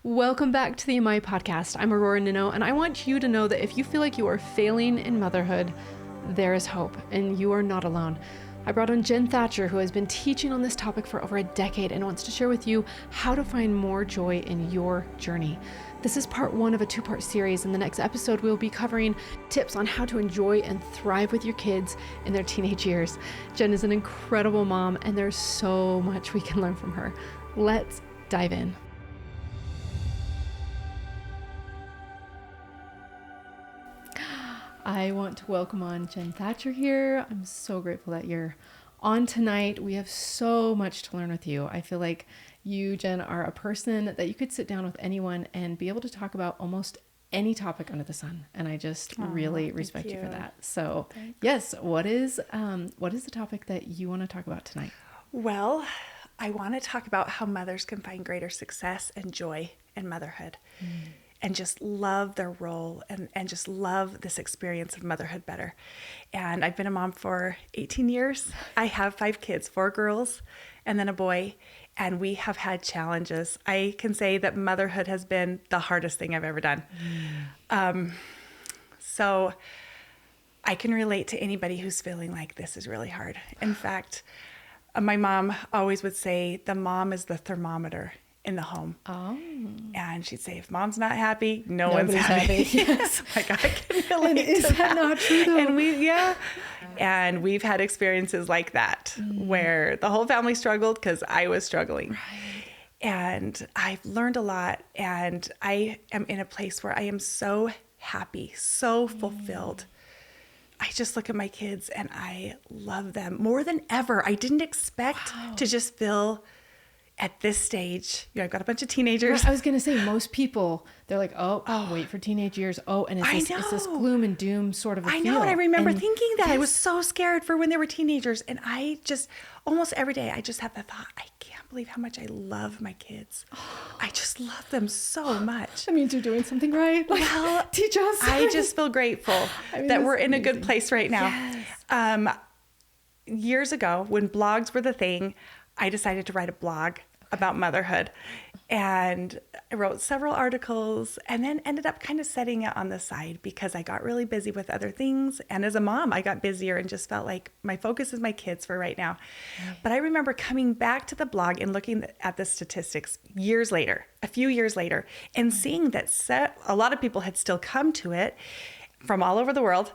Welcome back to the Amai Podcast. I'm Aurora Nino, and I want you to know that if you feel like you are failing in motherhood, there is hope, and you are not alone. I brought on Jen Thatcher, who has been teaching on this topic for over a decade and wants to share with you how to find more joy in your journey. This is part one of a two-part series. In the next episode, we'll be covering tips on how to enjoy and thrive with your kids in their teenage years. Jen is an incredible mom, and there's so much we can learn from her. Let's dive in. I want to welcome on Jen Thatcher here. I'm so grateful that you're on tonight. We have so much to learn with you. I feel like you, Jen, are a person that you could sit down with anyone and be able to talk about almost any topic under the sun. And I just really respect you for that. So yes, what is the topic that you want to talk about tonight? Well, I want to talk about how mothers can find greater success and joy in motherhood. And just love their role and just love this experience of motherhood better. And I've been a mom for 18 years. I have 5 kids, 4 girls and then a boy, and we have had challenges. I can say that motherhood has been the hardest thing I've ever done. So I can relate to anybody who's feeling like this is really hard. In fact, my mom always would say the mom is the thermometer in the home. And she'd say, if mom's not happy, nobody's one's happy. Yes. Like I can relate to is that not true though? And we've had experiences like that where the whole family struggled because I was struggling. Right. And I've learned a lot, and I am in a place where I am so happy, so fulfilled. I just look at my kids and I love them more than ever. I didn't expect to just feel at this stage, I've got a bunch of teenagers. I was going to say, most people, they're like, wait for teenage years. And it's this gloom and doom sort of a feel. I know, and I remember thinking that. I was so scared for when they were teenagers. And I just, almost every day, I just have the thought, I can't believe how much I love my kids. I just love them so much. That means you're doing something right. Well, teach us. I just feel grateful that we're in a good place right now. Yes. Years ago, when blogs were the thing, I decided to write a blog about motherhood, and I wrote several articles and then ended up kind of setting it on the side because I got really busy with other things. And as a mom, I got busier and just felt like my focus is my kids for right now. But I remember coming back to the blog and looking at the statistics a few years later, and seeing that a lot of people had still come to it from all over the world.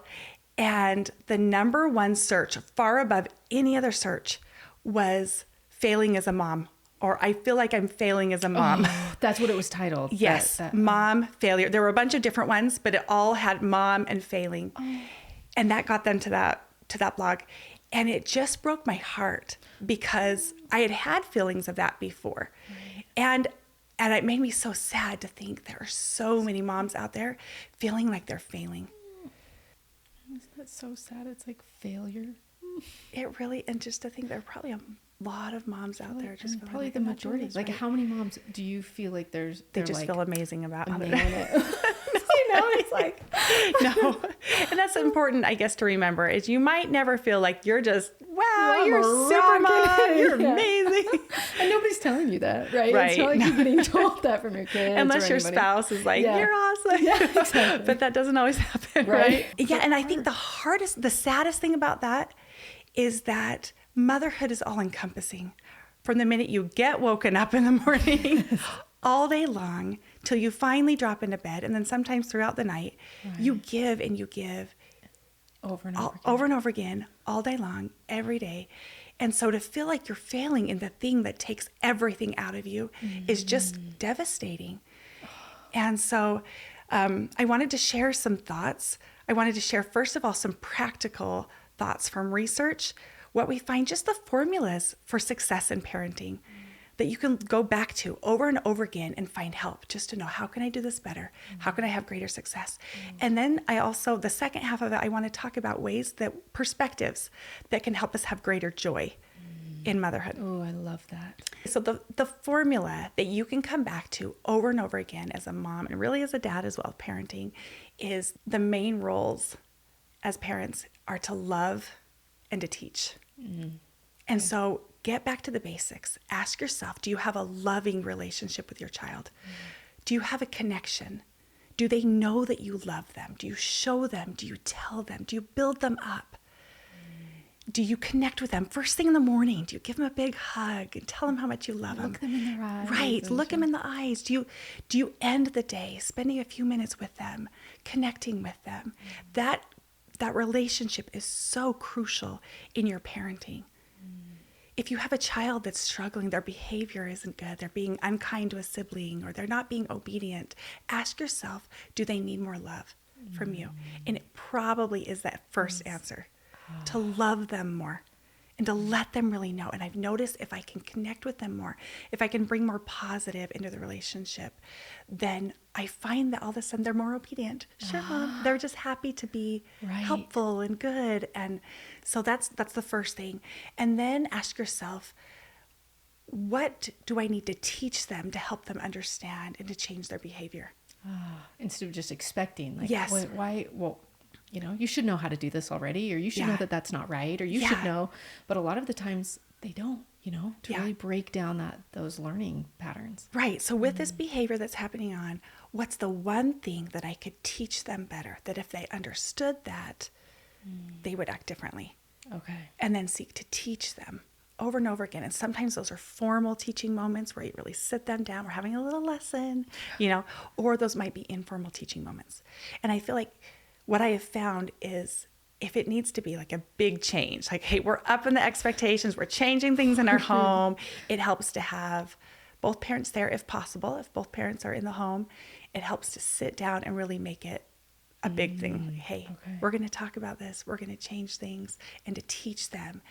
And the number one search, far above any other search, was failing as a mom. Or I feel like I'm failing as a mom. That's what it was titled. Yes, mom failure. There were a bunch of different ones, but it all had mom and failing. And that got them to that blog. And it just broke my heart because I had feelings of that before. Right. And it made me so sad to think there are so many moms out there feeling like they're failing. Isn't that so sad? It's like failure. It really, and just to think there are probably a lot of moms out there just feeling probably like the majority. Like, how many moms do you feel like they just feel amazing about it? It's like no. And that's important, I guess, to remember is you might never feel like you're just, you're super mom, you're amazing. And nobody's telling you that, right? It's not like you're getting told that from your kids. Unless your spouse is like, you're awesome. Yeah, exactly. But that doesn't always happen, right? Yeah, and I think the saddest thing about that is that motherhood is all encompassing. From the minute you get woken up in the morning, all day long, till you finally drop into bed, and then sometimes throughout the night, you give and you give over and over again, all day long, every day. And so to feel like you're failing in the thing that takes everything out of you is just devastating. And so I wanted to share some thoughts. I wanted to share, first of all, some practical thoughts from research, what we find, just the formulas for success in parenting that you can go back to over and over again and find help just to know, how can I do this better? How can I have greater success? And then the second half of it, I want to talk about perspectives that can help us have greater joy in motherhood. Oh, I love that. So the formula that you can come back to over and over again as a mom, and really as a dad as well, parenting, is the main roles as parents are to love and to teach. And so get back to the basics. Ask yourself, do you have a loving relationship with your child? Do you have a connection? Do they know that you love them? Do you show them? Do you tell them? Do you build them up? Do you connect with them first thing in the morning? Do you give them a big hug and tell them how much you love them? Look them in their eyes. Right. Look them in the eyes. Do you end the day spending a few minutes with them, connecting with them? That relationship is so crucial in your parenting. If you have a child that's struggling, their behavior isn't good, they're being unkind to a sibling, or they're not being obedient, ask yourself, do they need more love from you? And it probably is that first answer, to love them more and to let them really know. And I've noticed if I can connect with them more, if I can bring more positive into the relationship, then I find that all of a sudden they're more obedient. Sure, Mom. They're just happy to be helpful and good. And so that's the first thing. And then ask yourself, what do I need to teach them to help them understand and to change their behavior? Instead of just expecting, like, yes. Why? Well, you know, you should know how to do this already, or you should know that that's not right, or you should know. But a lot of the times they don't, you know, to really break down those learning patterns. Right. So with this behavior that's happening on, what's the one thing that I could teach them better, that if they understood that, they would act differently? Okay. And then seek to teach them over and over again. And sometimes those are formal teaching moments where you really sit them down. We're having a little lesson, you know, or those might be informal teaching moments. And I feel like what I have found is if it needs to be like a big change, like, hey, we're up in the expectations, we're changing things in our home, it helps to have both parents there if possible. If both parents are in the home, it helps to sit down and really make it a big thing. Like, hey, we're going to talk about this. We're going to change things, and to teach them.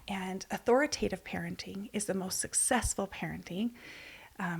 And authoritative parenting is the most successful parenting,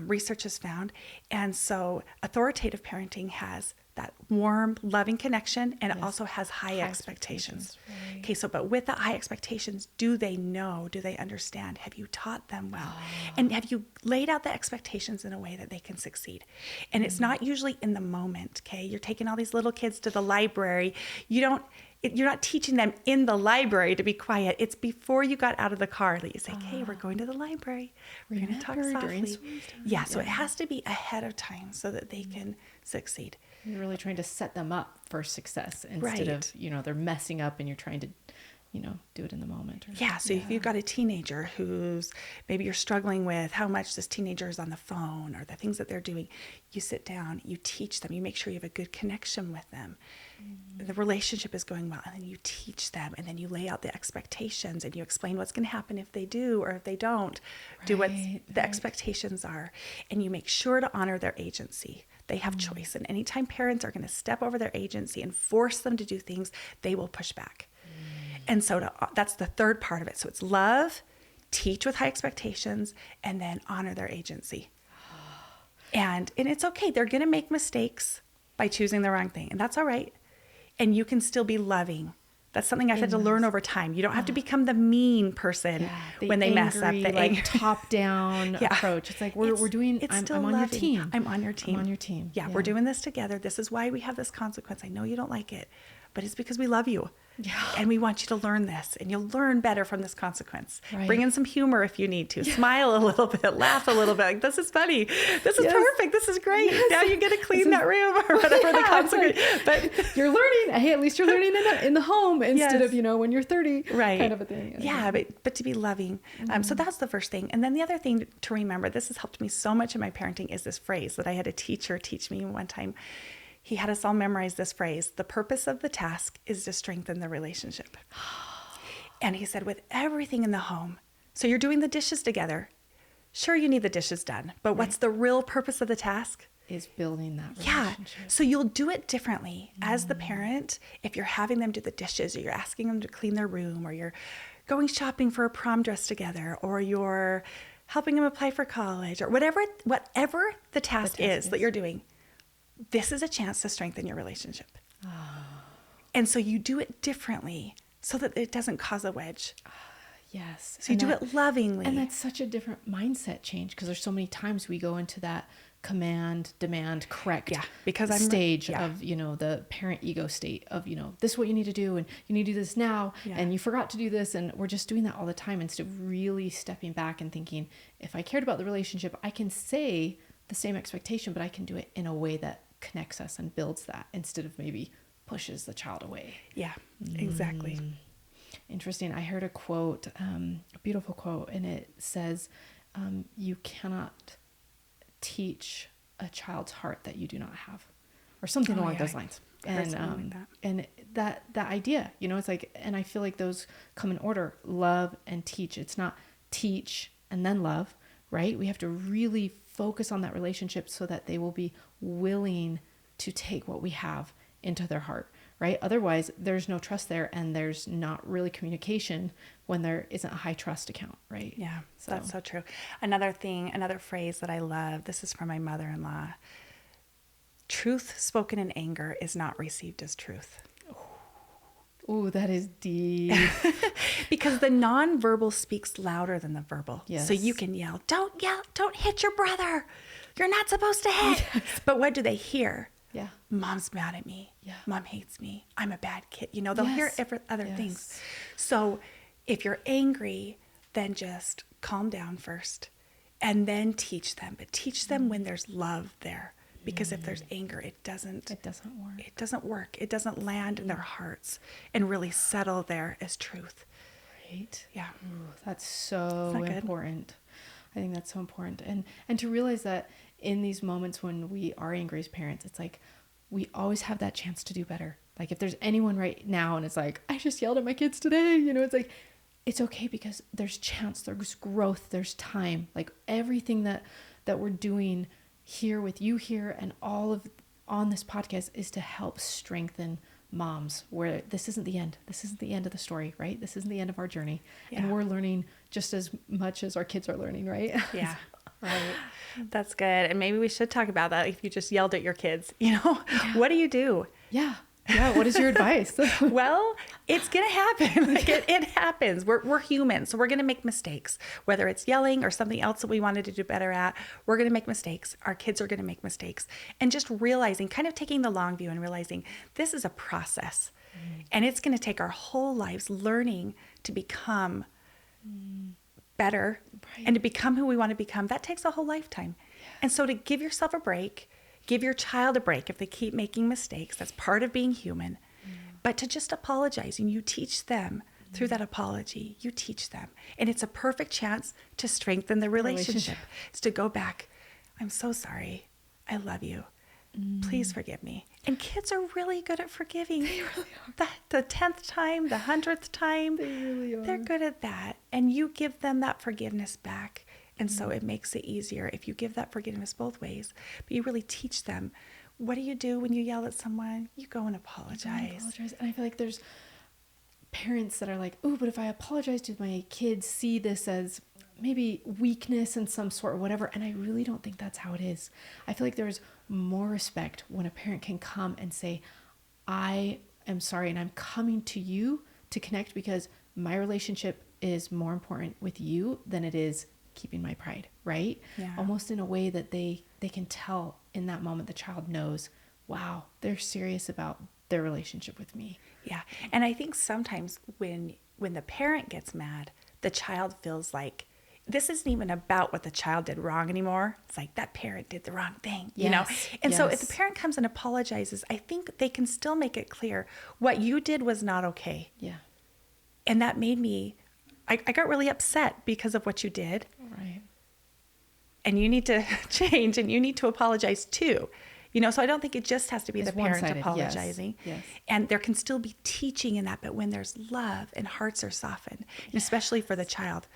research has found. And so authoritative parenting has that warm, loving connection, and it also has high expectations. Right. Okay, so but with the high expectations, do they know? Do they understand? Have you taught them well? And have you laid out the expectations in a way that they can succeed? And it's not usually in the moment, okay? You're taking all these little kids to the library. You're not teaching them in the library to be quiet. It's before you got out of the car that you say, hey, we're going to the library. We're going to talk softly. Yeah, so it has to be ahead of time so that they can succeed. You're really trying to set them up for success instead of, you know, they're messing up and you're trying to, you know, do it in the moment. So if you've got a teenager who's, maybe you're struggling with how much this teenager is on the phone or the things that they're doing, you sit down, you teach them, you make sure you have a good connection with them. The relationship is going well, and then you teach them, and then you lay out the expectations, and you explain what's going to happen if they do or if they don't do what the expectations are, and you make sure to honor their agency. They have choice, and anytime parents are going to step over their agency and force them to do things, they will push back. And so that's the third part of it. So it's love, teach with high expectations, and then honor their agency. And it's okay. They're going to make mistakes by choosing the wrong thing, and that's all right. And you can still be loving. That's something I've had to learn over time. You don't have to become the mean person when they mess up. The like top-down approach. It's like we're doing. I'm on your team. I'm on your team. I'm on your team. Yeah, we're doing this together. This is why we have this consequence. I know you don't like it, but it's because we love you. Yeah. And we want you to learn this, and you'll learn better from this consequence. Right. Bring in some humor if you need to. Yeah. Smile a little bit, laugh a little bit. Like, this is funny. This is perfect. This is great. Yes. Now you get to clean that room or whatever the consequence. But you're learning. Hey, at least you're learning in the home instead of, you know, when you're 30, kind of a thing. Yeah, but to be loving. So that's the first thing. And then the other thing to remember, this has helped me so much in my parenting, is this phrase that I had a teacher teach me one time. He had us all memorize this phrase: the purpose of the task is to strengthen the relationship. And he said, with everything in the home, so you're doing the dishes together. Sure, you need the dishes done, but what's the real purpose of the task? Is building that relationship. Yeah, so you'll do it differently as the parent if you're having them do the dishes, or you're asking them to clean their room, or you're going shopping for a prom dress together, or you're helping them apply for college, or whatever the task is that you're doing. This is a chance to strengthen your relationship. And so you do it differently so that it doesn't cause a wedge. Yes. So you do it lovingly. And that's such a different mindset change, because there's so many times we go into that command, demand, correct stage of, you know, the parent ego state of, you know, this is what you need to do, and you need to do this now, and you forgot to do this, and we're just doing that all the time instead of really stepping back and thinking, if I cared about the relationship, I can say the same expectation, but I can do it in a way that connects us and builds that instead of maybe pushes the child away. Yeah, exactly. Interesting. I heard a quote, a beautiful quote, and it says, you cannot teach a child's heart that you do not have, or something along those lines. And that idea, you know, it's like, and I feel like those come in order: love and teach. It's not teach and then love, right? We have to really focus on that relationship so that they will be willing to take what we have into their heart, right? Otherwise, there's no trust there, and there's not really communication when there isn't a high trust account, right? Yeah, that's so true. Another phrase that I love, this is from my mother-in-law: truth spoken in anger is not received as truth. Oh, that is deep. Because the nonverbal speaks louder than the verbal. Yes. So you can yell, don't hit your brother. You're not supposed to hit. Yes. But what do they hear? Yeah. Mom's mad at me. Yeah. Mom hates me. I'm a bad kid. You know, they'll hear other things. So if you're angry, then just calm down first and then teach them. But teach them when there's love there. Because if there's anger, it doesn't work. It doesn't work. It doesn't land in their hearts and really settle there as truth. Right? Yeah. Ooh, that's so important. I think that's so important. And to realize that in these moments when we are angry as parents, it's like we always have that chance to do better. Like if there's anyone right now and it's like, I just yelled at my kids today, you know, it's like, it's okay because there's chance, there's growth, there's time. Like everything that we're doing here with you here and all of on this podcast is to help strengthen moms, where this isn't the end. This isn't the end of the story, right? This isn't the end of our journey. Yeah. And we're learning just as much as our kids are learning, right? Yeah. Right. That's good. And maybe we should talk about that. If you just yelled at your kids, you know, what do you do? Yeah. Yeah. What is your advice? Well, it's going to happen. Like it happens. We're humans. So we're going to make mistakes, whether it's yelling or something else that we wanted to do better at. We're going to make mistakes. Our kids are going to make mistakes. And just realizing, kind of taking the long view and realizing this is a process and it's going to take our whole lives learning to become better and to become who we want to become. That takes a whole lifetime. And so to give yourself a break, give your child a break if they keep making mistakes. That's part of being human. But to just apologize, and you teach them through that apology. You teach them. And it's a perfect chance to strengthen the relationship. It's to go back. I'm so sorry. I love you. Please forgive me. And kids are really good at forgiving. They really are. The 10th time, the 100th time. They really are. They're good at that. And you give them that forgiveness back. And so it makes it easier if you give that forgiveness both ways. But you really teach them, what do you do when you yell at someone? You go and apologize. And I feel like there's parents that are like, oh, but if I apologize to my kids, see this as maybe weakness in some sort or whatever. And I really don't think that's how it is. I feel like there's more respect when a parent can come and say, I am sorry and I'm coming to you to connect because my relationship is more important with you than it is keeping my pride, right? Yeah. Almost in a way that they can tell in that moment the child knows, wow, they're serious about their relationship with me. Yeah. And I think sometimes when the parent gets mad, the child feels like this isn't even about what the child did wrong anymore. It's like that parent did the wrong thing, you know? And so if the parent comes and apologizes, I think they can still make it clear what you did was not okay. Yeah. And that made me, I got really upset because of what you did. Right. And you need to change and you need to apologize too. You know, so I don't think it just has to be the parent apologizing. Yes. And there can still be teaching in that, but when there's love and hearts are softened, and especially for the child,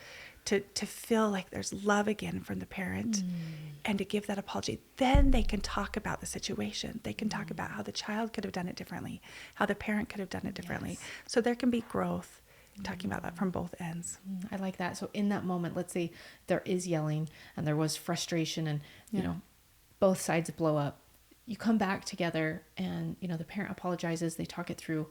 to feel like there's love again from the parent and to give that apology, then they can talk about the situation. They can talk about how the child could have done it differently, how the parent could have done it differently. Yes. So there can be growth. Talking about that from both ends. I like that. So in that moment, let's say there is yelling and there was frustration and, you know, both sides blow up. You come back together and, you know, the parent apologizes, they talk it through.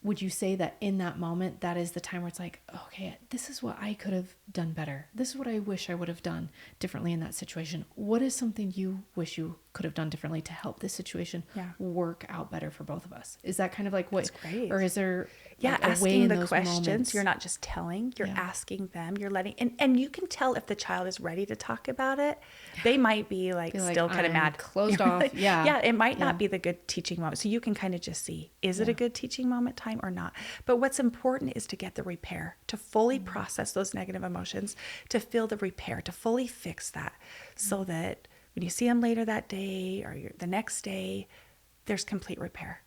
Would you say that in that moment, that is the time where it's like, okay, this is what I could have done better. This is what I wish I would have done differently in that situation. What is something you wish you could have done differently to help this situation work out better for both of us? Is that kind of like what, That's great. Or is there like a asking way in the those questions, moments? you're not just telling, you're asking them, you're letting, and you can tell if the child is ready to talk about it. They might be like still kind of mad, closed off. It might not be the good teaching moment. So you can kind of just see, is it a good teaching moment time or not? But what's important is to get the repair, to fully process those negative emotions, to feel the repair, to fully fix that, so that when you see them later that day or the next day, there's complete repair.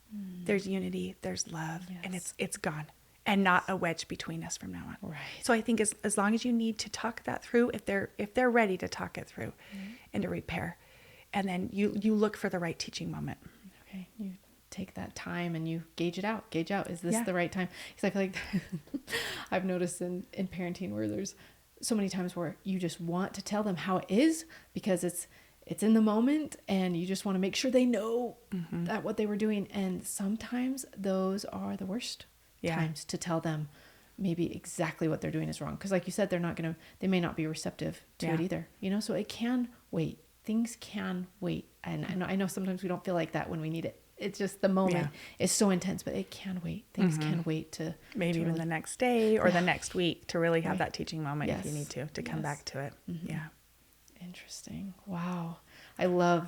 There's unity, there's love, and it's gone, and not a wedge between us from now on. Right. So I think as long as you need to talk that through, if they're ready to talk it through and to repair, and then you look for the right teaching moment. Okay. You take that time and you gauge out, is this the right time? Because I feel like I've noticed in parenting where there's so many times where you just want to tell them how it is because it's in the moment and you just want to make sure they know that what they were doing. And sometimes those are the worst times to tell them maybe exactly what they're doing is wrong. Because like you said, they may not be receptive to it either, so it can wait. Things can wait. And I know sometimes we don't feel like that when we need it. It's just the moment is so intense, but it can wait. Things can wait to maybe even the next day or the next week to really have that teaching moment if you need to come back to it. Yeah. Interesting. Wow. I love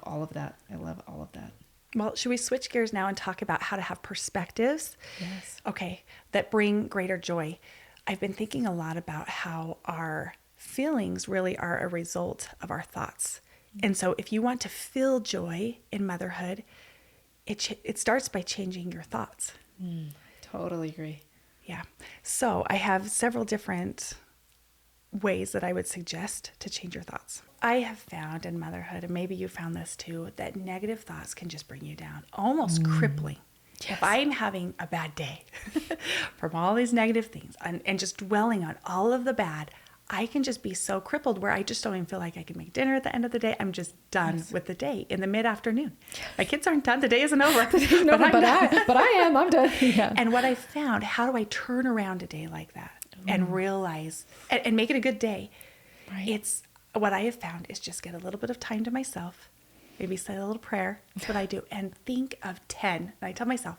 all of that. I love all of that. Well, should we switch gears now and talk about how to have perspectives? Yes. Okay. That bring greater joy. I've been thinking a lot about how our feelings really are a result of our thoughts. And so if you want to feel joy in motherhood, it starts by changing your thoughts. Totally agree. Yeah. So I have several different ways that I would suggest to change your thoughts. I have found in motherhood, and maybe you found this too, that negative thoughts can just bring you down, almost crippling. Yes. If I'm having a bad day from all these negative things and just dwelling on all of the bad, I can just be so crippled where I just don't even feel like I can make dinner at the end of the day. I'm just done with the day in the mid-afternoon. My kids aren't done. The day isn't over. But I am. I'm done. Yeah. And what I found, how do I turn around a day like that and realize and make it a good day? Right. It's what I have found is just get a little bit of time to myself, maybe say a little prayer. That's what I do. And think of 10. And I tell myself,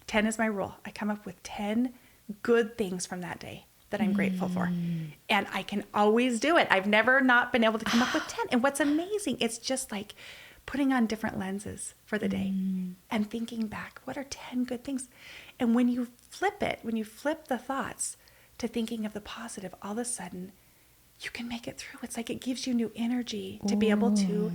10 is my rule. I come up with 10 good things from that day that I'm grateful for. And I can always do it. I've never not been able to come up with 10. And what's amazing, it's just like putting on different lenses for the day and thinking back, what are 10 good things? And when you flip it, when you flip the thoughts to thinking of the positive, all of a sudden you can make it through. It's like it gives you new energy to be able to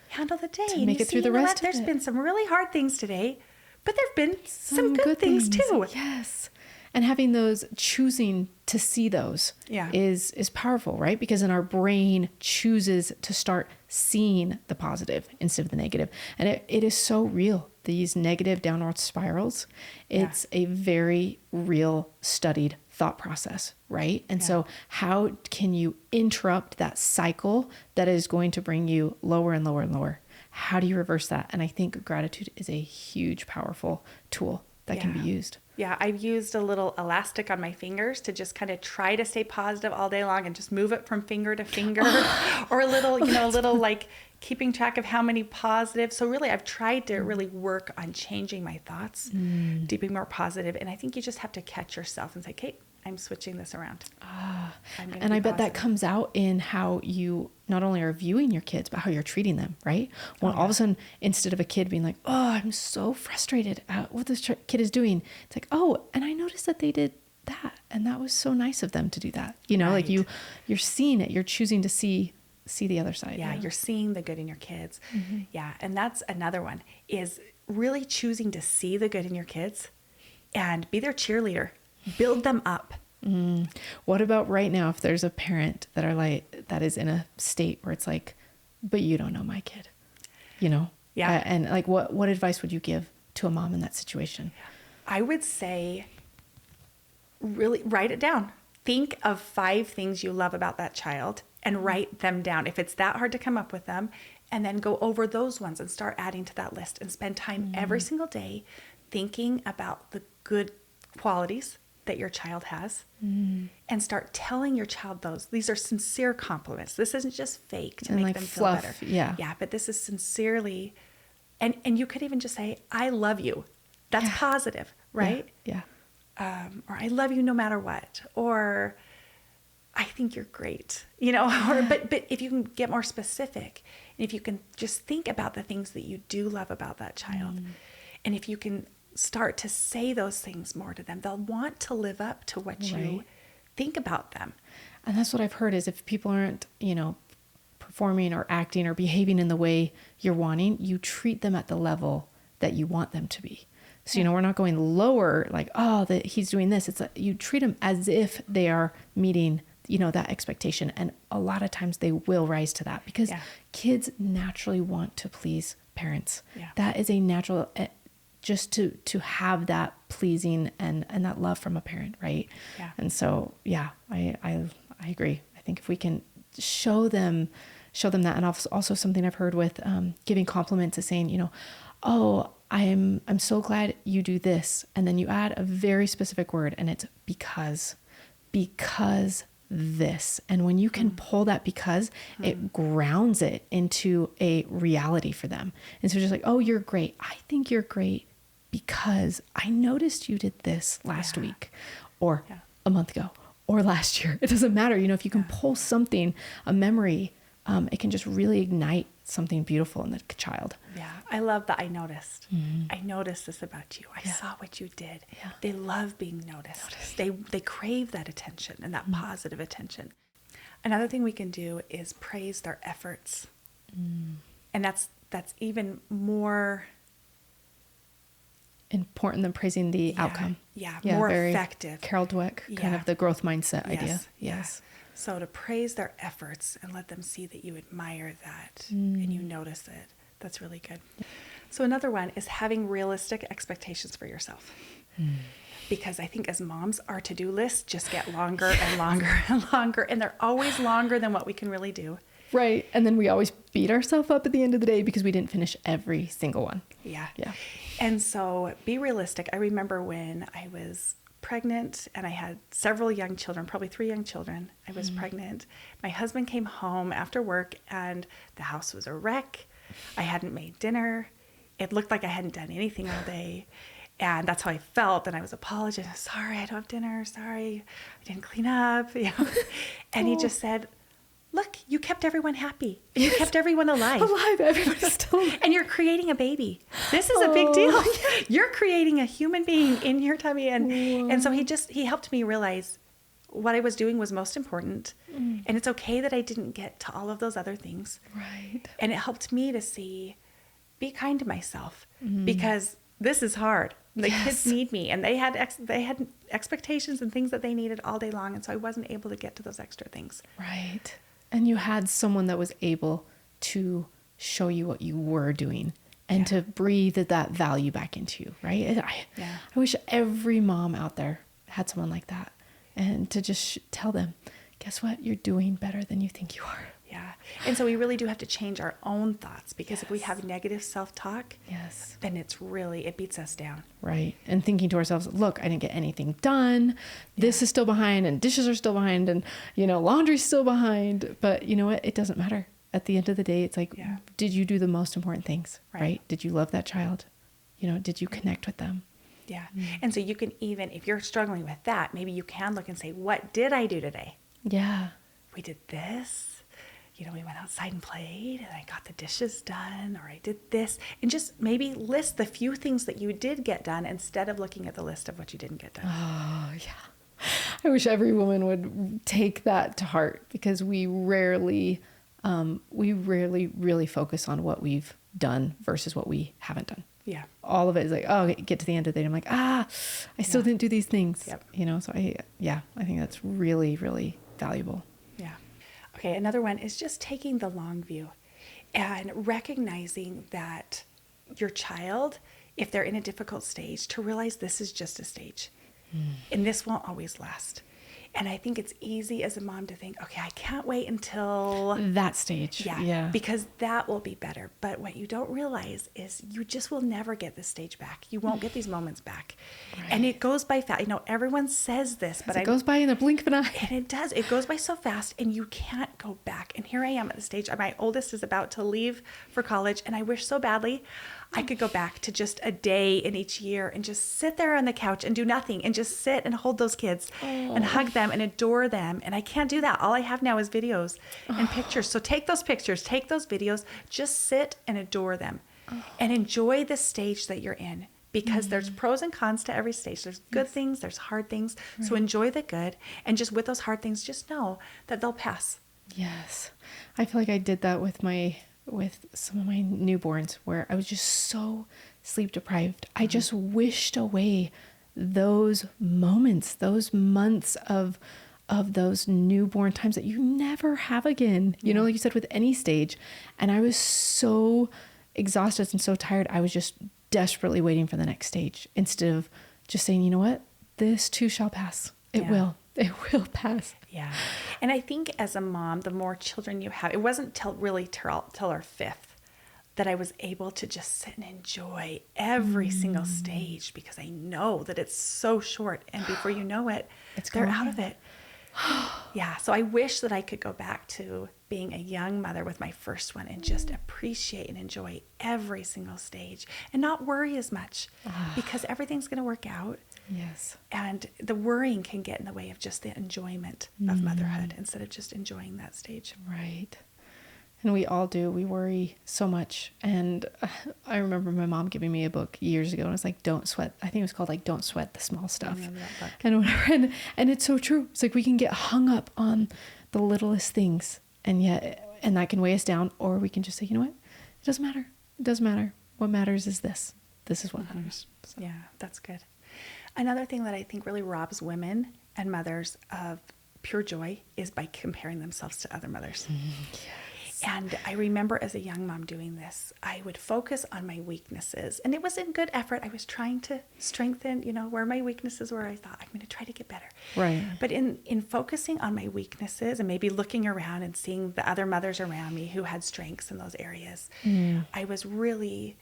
handle the day. To make it through the rest of it. There's been some really hard things today, but there've been some good things too. Yes. And having those, choosing to see those is powerful, right? Because then our brain chooses to start seeing the positive instead of the negative. And it is so real. These negative downward spirals, it's a very real studied thought process, right? And so how can you interrupt that cycle that is going to bring you lower and lower and lower? How do you reverse that? And I think gratitude is a huge, powerful tool that can be used. Yeah, I've used a little elastic on my fingers to just kind of try to stay positive all day long and just move it from finger to finger or a little, a little like keeping track of how many positive. So really, I've tried to really work on changing my thoughts to be more positive. And I think you just have to catch yourself and say, Kate, I'm switching this around. And I bet that comes out in how you not only are viewing your kids, but how you're treating them, right? When all of a sudden, instead of a kid being like, oh, I'm so frustrated at what this kid is doing, it's like, oh, and I noticed that they did that. And that was so nice of them to do that. Like you're seeing it. You're choosing to see the other side. Yeah, you're seeing the good in your kids. Yeah, and that's another one, is really choosing to see the good in your kids and be their cheerleader. Build them up. What about right now if there's a parent that is in a state where it's like, but you don't know my kid, Yeah. And like what advice would you give to a mom in that situation? I would say really write it down. Think of 5 things you love about that child and write them down. If it's that hard to come up with them, and then go over those ones and start adding to that list and spend time every single day thinking about the good qualities that your child has and start telling your child those. These are sincere compliments. This isn't just fake to make them fluff, feel better. Yeah. Yeah, but this is sincerely, and you could even just say, I love you. That's positive, right? Yeah. Or I love you no matter what. Or I think you're great, or, but if you can get more specific, and if you can just think about the things that you do love about that child, and if you can start to say those things more to them, they'll want to live up to what you think about them. And that's what I've heard is if people aren't, performing or acting or behaving in the way you're wanting, you treat them at the level that you want them to be. So, we're not going lower, like, he's doing this. It's you treat them as if they are meeting, that expectation. And a lot of times they will rise to that because kids naturally want to please parents. Yeah. That is a natural, just to have that pleasing and that love from a parent. Right. Yeah. And so, I agree. I think if we can show them that, and also something I've heard with giving compliments is saying, I'm so glad you do this. And then you add a very specific word and it's because this. And when you can pull that because, it grounds it into a reality for them. And so just like, oh, you're great. I think you're great because I noticed you did this last week or a month ago or last year. It doesn't matter. If you can pull something, a memory, it can just really ignite something beautiful in the child. Yeah. I love that I noticed. I noticed this about you. I saw what you did. Yeah. They love being noticed. They crave that attention and that positive attention. Another thing we can do is praise their efforts. And that's even more important than praising the outcome. Yeah. More effective. Carol Dweck, kind of the growth mindset idea. Yes. So to praise their efforts and let them see that you admire that and you notice it. That's really good. So another one is having realistic expectations for yourself. Because I think as moms, our to-do lists just get longer and longer and longer, and they're always longer than what we can really do. Right. And then we always beat ourselves up at the end of the day because we didn't finish every single one. Yeah. And so be realistic. I remember when I was pregnant and I had several young children, probably 3 young children. I was pregnant. My husband came home after work and the house was a wreck. I hadn't made dinner. It looked like I hadn't done anything all day. And that's how I felt. And I was apologizing. Sorry, I don't have dinner. Sorry, I didn't clean up. And he just said, look, you kept everyone happy. You kept everyone alive. Everybody's still alive. And you're creating a baby. This is a big deal. You're creating a human being in your tummy. And so he helped me realize what I was doing was most important. And it's okay that I didn't get to all of those other things. Right. And it helped me to be kind to myself because this is hard. The kids need me, and they had expectations and things that they needed all day long. And so I wasn't able to get to those extra things. Right. And you had someone that was able to show you what you were doing and to breathe that value back into you, right? I wish every mom out there had someone like that, and to just tell them, guess what? You're doing better than you think you are. Yeah. And so we really do have to change our own thoughts because if we have negative self-talk, then it beats us down. Right. And thinking to ourselves, look, I didn't get anything done. This is still behind and dishes are still behind and, laundry's still behind. But you know what? It doesn't matter. At the end of the day, it's like, did you do the most important things? Right? Did you love that child? Did you connect with them? Yeah. And so you can even, if you're struggling with that, maybe you can look and say, what did I do today? Yeah. We did this. We went outside and played and I got the dishes done, or I did this, and just maybe list the few things that you did get done instead of looking at the list of what you didn't get done. Oh, yeah. I wish every woman would take that to heart because we rarely really focus on what we've done versus what we haven't done. Yeah. All of it is like, get to the end of the day. I'm like, I still didn't do these things. Yep. So I think that's really, really valuable. Yeah. Okay, another one is just taking the long view and recognizing that your child, if they're in a difficult stage, to realize this is just a stage and this won't always last. And I think it's easy as a mom to think, okay, I can't wait until that stage. Yeah. Because that will be better. But what you don't realize is you just will never get this stage back. You won't get these moments back. Right. And it goes by fast. Everyone says this, but it goes by in the blink of an eye. And it does. It goes by so fast, and you can't go back. And here I am at the stage. My oldest is about to leave for college, and I wish so badly I could go back to just a day in each year and just sit there on the couch and do nothing and just sit and hold those kids and hug them and adore them. And I can't do that. All I have now is videos and pictures. So take those pictures, take those videos, just sit and adore them and enjoy the stage that you're in, because there's pros and cons to every stage. There's good things, there's hard things. Right. So enjoy the good. And just with those hard things, just know that they'll pass. Yes. I feel like I did that with some of my newborns, where I was just so sleep deprived. I just wished away those moments, those months of those newborn times that you never have again, like you said, with any stage. And I was so exhausted and so tired. I was just desperately waiting for the next stage, instead of just saying, you know what, this too shall pass. It will pass. Yeah. And I think as a mom, the more children you have, it wasn't till our fifth that I was able to just sit and enjoy every single stage, because I know that it's so short, and before you know it, they're out of it. Yeah. So I wish that I could go back to being a young mother with my first one and just appreciate and enjoy every single stage and not worry as much, because everything's going to work out. Yes. And the worrying can get in the way of just the enjoyment of motherhood, instead of just enjoying that stage. Right. And we all do. We worry so much. And I remember my mom giving me a book years ago, and it was like, Don't Sweat. I think it was called like Don't Sweat the Small Stuff. I remember that book. And whatever. And it's so true. It's like we can get hung up on the littlest things, and that can weigh us down, or we can just say, you know what? It doesn't matter. It doesn't matter. What matters is this. This is what matters. So. Yeah, that's good. Another thing that I think really robs women and mothers of pure joy is by comparing themselves to other mothers. Yes. And I remember as a young mom doing this, I would focus on my weaknesses, and it was in good effort. I was trying to strengthen, where my weaknesses were. I thought, I'm going to try to get better. Right. But in focusing on my weaknesses and maybe looking around and seeing the other mothers around me who had strengths in those areas, I was really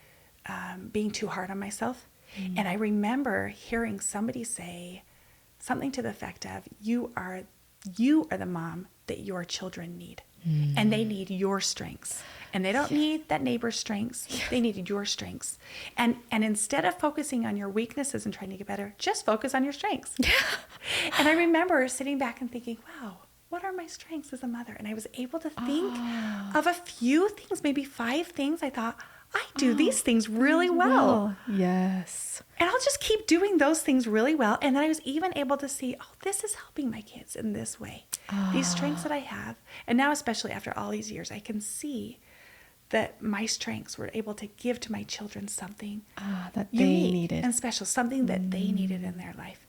being too hard on myself. And I remember hearing somebody say something to the effect of, you are the mom that your children need. And they need your strengths. And they don't need that neighbor's strengths. They need your strengths. And instead of focusing on your weaknesses and trying to get better, just focus on your strengths. Yeah. And I remember sitting back and thinking, wow, what are my strengths as a mother? And I was able to think of a few things, maybe 5 things. I thought, I do these things really well. Yes. And I'll just keep doing those things really well. And then I was even able to see, this is helping my kids in this way. These strengths that I have. And now, especially after all these years, I can see that my strengths were able to give to my children something that they needed. And special, something that they needed in their life.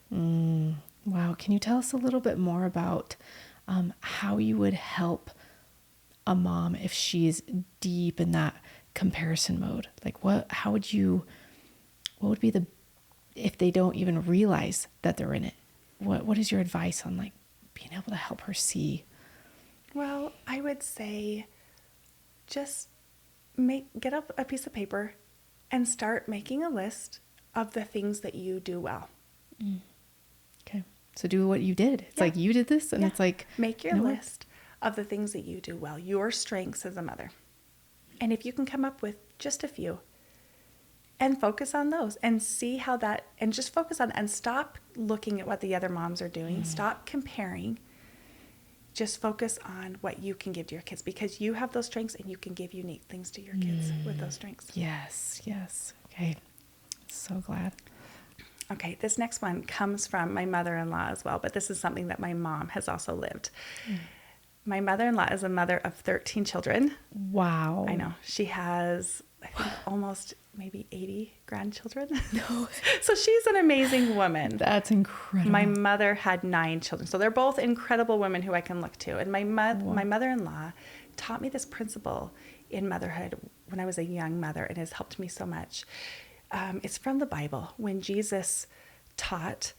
Wow. Can you tell us a little bit more about how you would help a mom if she's deep in that comparison mode? Like what would be if they don't even realize that they're in it? What is your advice on like being able to help her see? Well, I would say just get up a piece of paper and start making a list of the things that you do well. Okay. So do what you did. It's like you did this, and it's like make your list of the things that you do well, your strengths as a mother. And if you can come up with just a few, and focus on those and see how that, and just focus on, and stop looking at what the other moms are doing. Stop comparing. Just focus on what you can give to your kids, because you have those strengths and you can give unique things to your kids with those strengths. Yes. Okay. So glad. Okay. This next one comes from my mother-in-law as well, but this is something that my mom has also lived. My mother-in-law is a mother of 13 children. Wow. I know. She has, I think, almost maybe 80 grandchildren. No. So she's an amazing woman. That's incredible. My mother had 9 children. So they're both incredible women who I can look to. And my mother-in-law taught me this principle in motherhood when I was a young mother, and has helped me so much. It's from the Bible, when Jesus taught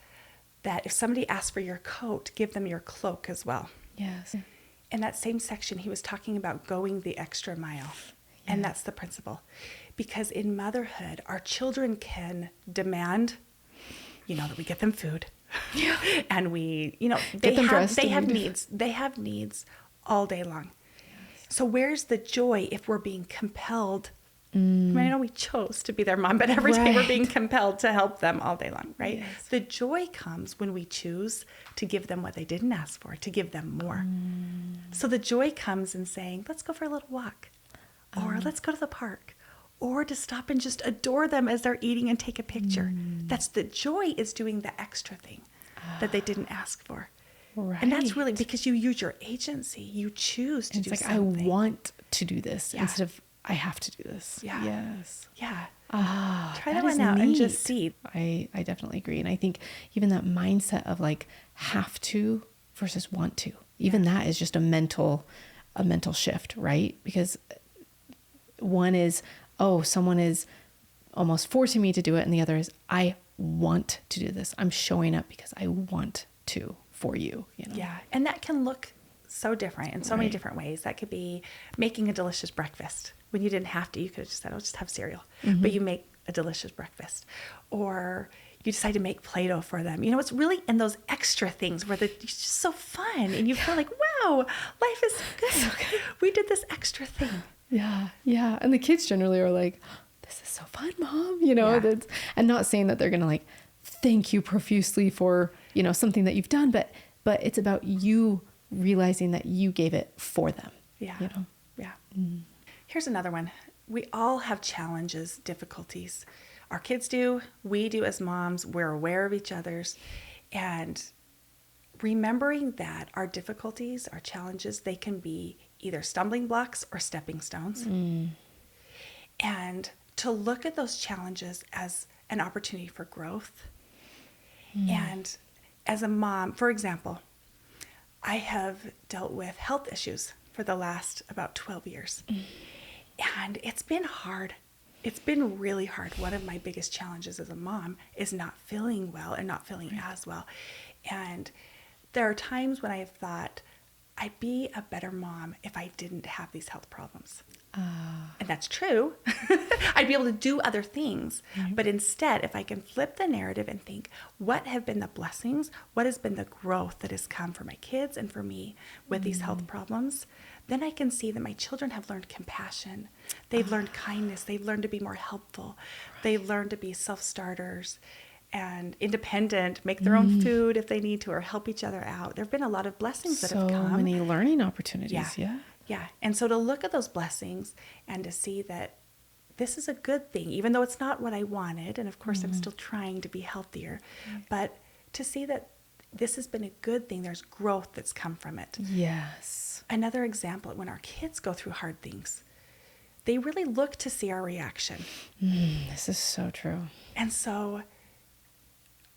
that if somebody asks for your coat, give them your cloak as well. Yes. In that same section, he was talking about going the extra mile. Yeah. And that's the principle. Because in motherhood, our children can demand, that we get them food. Yeah. And we, they have needs. They have needs all day long. Yes. So where's the joy if we're being compelled? I mean, I know we chose to be their mom, but every day we're being compelled to help them all day long, right? Yes. The joy comes when we choose to give them what they didn't ask for, to give them more. So the joy comes in saying, let's go for a little walk, or let's go to the park, or to stop and just adore them as they're eating and take a picture. That's the joy, is doing the extra thing that they didn't ask for. Right. And that's really because you use your agency. You choose to do something. I want to do this instead of I have to do this. Yeah. Yes. Yeah. Try that one out neat. And just see. I definitely agree. And I think even that mindset of like have to versus want to, even that is just a mental shift, right? Because one is, someone is almost forcing me to do it. And the other is, I want to do this. I'm showing up because I want to for you. Yeah. And that can look so different in so many different ways. That could be making a delicious breakfast. When you didn't have to, you could have just said, I'll just have cereal. But you make a delicious breakfast. Or you decide to make Play-Doh for them. It's really in those extra things where it's just so fun. And you feel like, wow, life is so good. We did this extra thing. Yeah. Yeah. And the kids generally are like, this is so fun, Mom. And not saying that they're going to like, thank you profusely for, something that you've done, but it's about you realizing that you gave it for them. Yeah. Yeah. Here's another one. We all have challenges, difficulties. Our kids do. We do as moms. We're aware of each other's. And remembering that our difficulties, our challenges, they can be either stumbling blocks or stepping stones. And to look at those challenges as an opportunity for growth. And as a mom, for example, I have dealt with health issues for the last about 12 years. And it's been hard. It's been really hard. One of my biggest challenges as a mom is not feeling well and not feeling as well. And there are times when I have thought, I'd be a better mom if I didn't have these health problems. And that's true. I'd be able to do other things. But instead, if I can flip the narrative and think, what have been the blessings? What has been the growth that has come for my kids and for me with these health problems? Then I can see that my children have learned compassion. They've learned kindness. They've learned to be more helpful. They've learned to be self-starters and independent, make their own food if they need to, or help each other out. There have been a lot of blessings that have come. So many learning opportunities. Yeah. And so to look at those blessings and to see that this is a good thing, even though it's not what I wanted. And of course, I'm still trying to be healthier, but to see that this has been a good thing. There's growth that's come from it. Yes. Another example, when our kids go through hard things, they really look to see our reaction. This is so true. And so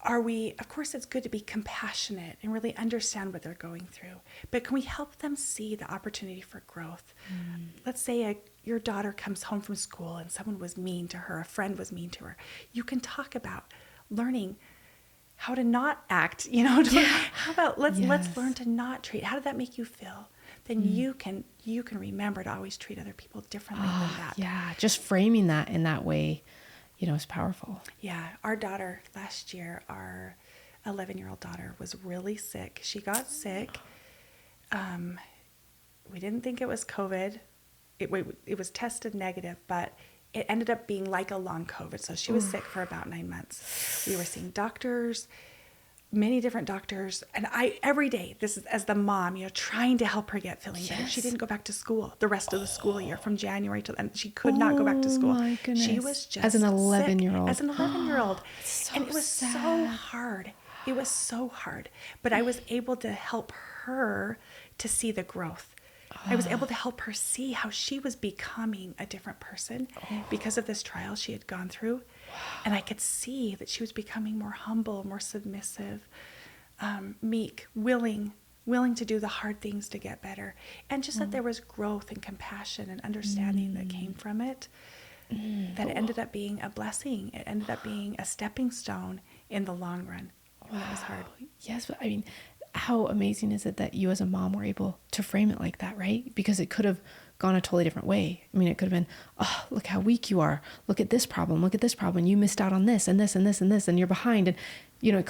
of course, it's good to be compassionate and really understand what they're going through, but can we help them see the opportunity for growth? Let's say your daughter comes home from school and someone was mean to her, a friend was mean to her. You can talk about learning how to not act, how about let's learn to not treat. How did that make you feel? Then you can remember to always treat other people differently than that. Yeah, just framing that in that way, is powerful. Yeah, our daughter last year, our 11-year-old daughter was really sick. She got sick. We didn't think it was COVID. It was tested negative, but it ended up being like a long COVID. So she was sick for about 9 months. We were seeing doctors, many different doctors. And every day, this is as the mom, trying to help her get feeling better. She didn't go back to school the rest of the school year from January and she could not go back to school. My goodness. She was just as an 11-year-old. As an 11-year-old. So and it was sad. so hard. It was so hard. But I was able to help her to see the growth. I was able to help her see how she was becoming a different person because of this trial she had gone through. Wow. And I could see that she was becoming more humble, more submissive, meek, willing to do the hard things to get better. And just that there was growth and compassion and understanding that came from it, that it ended up being a blessing. It ended up being a stepping stone in the long run. Wow. That was hard. Yes. But I mean, how amazing is it that you as a mom were able to frame it like that, right? Because it could have gone a totally different way. I mean, it could have been, oh, look how weak you are. Look at this problem. Look at this problem. You missed out on this and this and this and this, and you're behind. And, you know,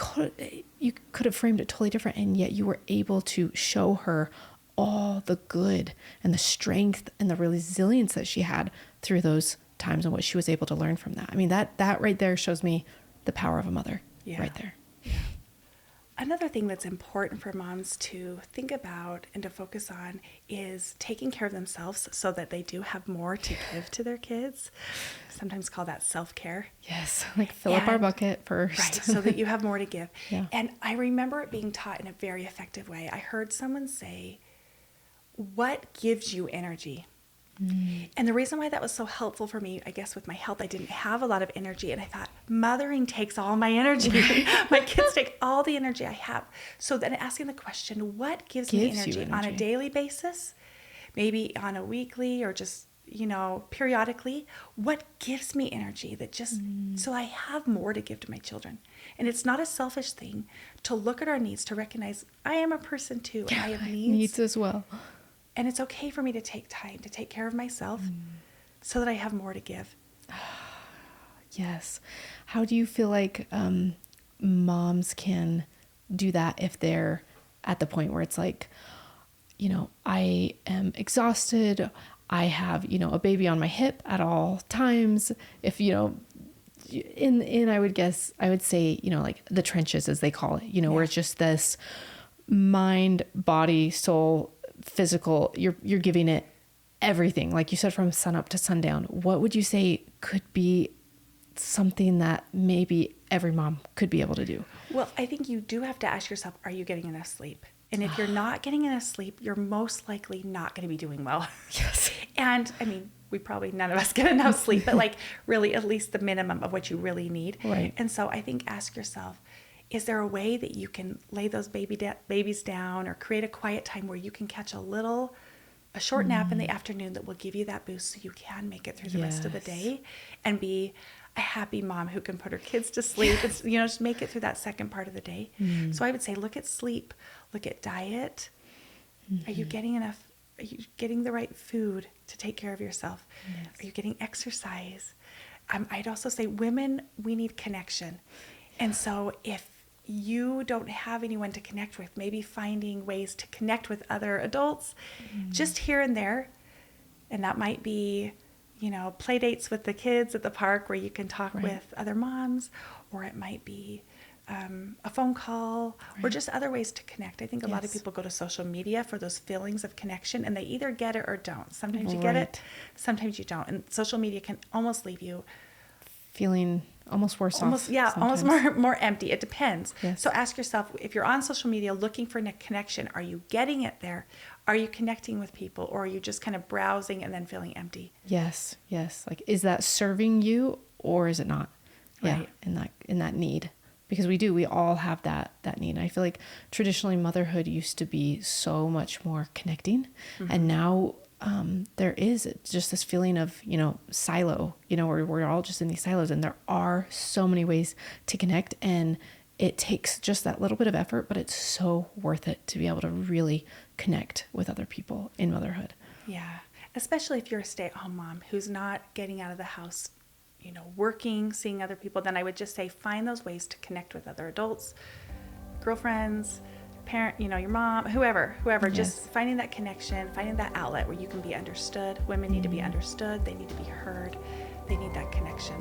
you could have framed it totally different. And yet you were able to show her all the good and the strength and the resilience that she had through those times and what she was able to learn from that. I mean, that right there shows me the power of a mother right there. Yeah. Another thing that's important for moms to think about and to focus on is taking care of themselves so that they do have more to give to their kids. Sometimes call that self-care. Yes, like fill up our bucket first. Right, so that you have more to give. Yeah. And I remember it being taught in a very effective way. I heard someone say, what gives you energy? And the reason why that was so helpful for me, I guess with my health, I didn't have a lot of energy. And I thought, mothering takes all my energy. My kids take all the energy I have. So then asking the question, what gives me energy on a daily basis, maybe on a weekly or just, you know, periodically, what gives me energy that just, so I have more to give to my children. And it's not a selfish thing to look at our needs, to recognize I am a person too, and I have needs as well. And it's okay for me to take time to take care of myself so that I have more to give. Yes. How do you feel like moms can do that if they're at the point where it's like, you know, I am exhausted. I have, you know, a baby on my hip at all times. If, you know, I would say, you know, like the trenches as they call it, you know, where it's just this mind, body, soul, physical, you're giving it everything, like you said, from sun up to sundown. What would you say could be something that maybe every mom could be able to do? Well, I think you do have to ask yourself, are you getting enough sleep? And if you're not getting enough sleep, you're most likely not going to be doing well. Yes. And I mean, none of us get enough sleep, but like really at least the minimum of what you really need. Right. And so I think ask yourself, is there a way that you can lay those babies down or create a quiet time where you can catch a short nap in the afternoon that will give you that boost so you can make it through the rest of the day and be a happy mom who can put her kids to sleep. It's, you know, just make it through that second part of the day. So I would say, look at sleep, look at diet. Are you getting enough? Are you getting the right food to take care of yourself? Yes. Are you getting exercise? I'd also say women, we need connection. And so if you don't have anyone to connect with, maybe finding ways to connect with other adults just here and there. And that might be, you know, play dates with the kids at the park where you can talk with other moms, or it might be a phone call or just other ways to connect. I think a lot of people go to social media for those feelings of connection, and they either get it or don't. Sometimes you get it, sometimes you don't. And social media can almost leave you feeling almost worse off. Almost more empty. It depends. Yes. So ask yourself, if you're on social media looking for a connection, are you getting it there? Are you connecting with people, or are you just kind of browsing and then feeling empty? Yes. Like, is that serving you or is it not? Right. Yeah. In that need, because we all have that need. And I feel like traditionally motherhood used to be so much more connecting, and now there is just this feeling of, you know, silo, you know, where we're all just in these silos, and there are so many ways to connect, and it takes just that little bit of effort, but it's so worth it to be able to really connect with other people in motherhood. Yeah. Especially if you're a stay-at-home mom who's not getting out of the house, you know, working, seeing other people, then I would just say, find those ways to connect with other adults, girlfriends, parent, you know, your mom, whoever, just finding that connection, finding that outlet where you can be understood. Women need to be understood. They need to be heard. They need that connection.